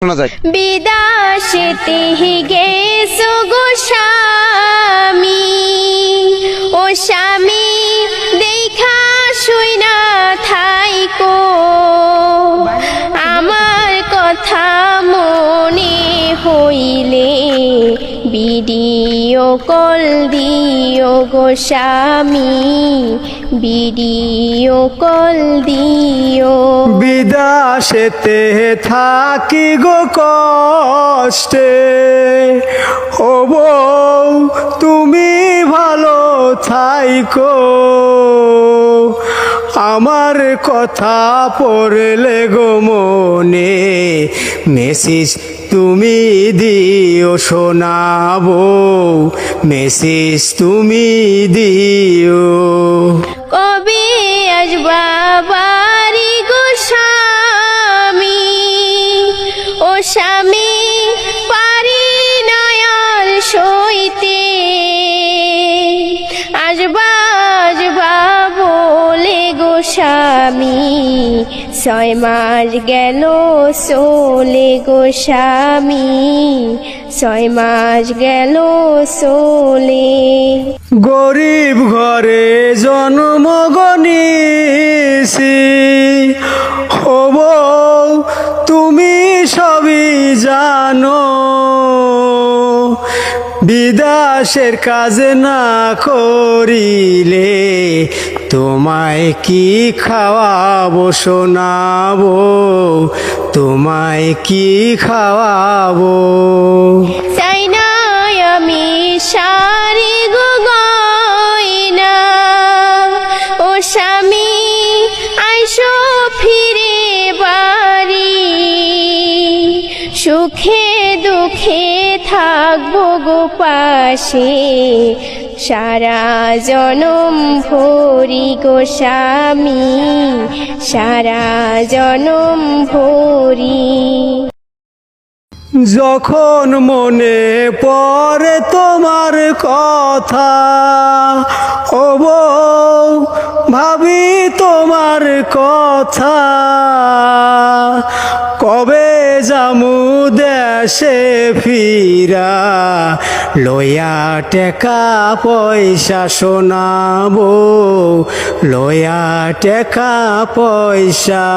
শোনা যায়। বিদাসেতে গেছো গো স্বামী, ও স্বামী দেখা শুইনা থাইকো, আমার কথা মনে হইলে ভিডিও কল দিও গো স্বামী, ভিডিও কল দিও। বিদেশেতে থাকি গো কষ্টে, ও বউ তুমি ভালো থাইকো, আমার কথা পড়লে গো মনে মেসেজ তুমি দিও শোনাবো, মেসেজ তুমি দিও। কবে আসবা বাড়ি গো স্বামী, ও স্বামী পারি নয়ার সইতে, আসবা আসবা বলে গো স্বামী, 6 মাস গেল চলে গো স্বামী, 6 মাস গেল চলে। গরিব ঘরে জন্ম গনিছি, ও বউ তুমি সবই জানো, বিদেশের কাজ না করিলে তোমায় কি খাওয়াবো শোনাবো, তোমায় কি খাওয়াবো। চাই না আমি শাড়ি গো গয়না, ও স্বামী আইসো ফিরে বাড়ি, সুখে দুঃখে থাকবো গো পাশে, সারা জনম ভরি গো স্বামী, সারা জনম ভরি। যখন মনে পড়ে তোমার কথা, ও বউ ভাবি তোমার কথা, কবে যামু দেশে ফিরা, লইয়া টেকা পয়সা শোনাবো, লইয়া টেকা পয়সা।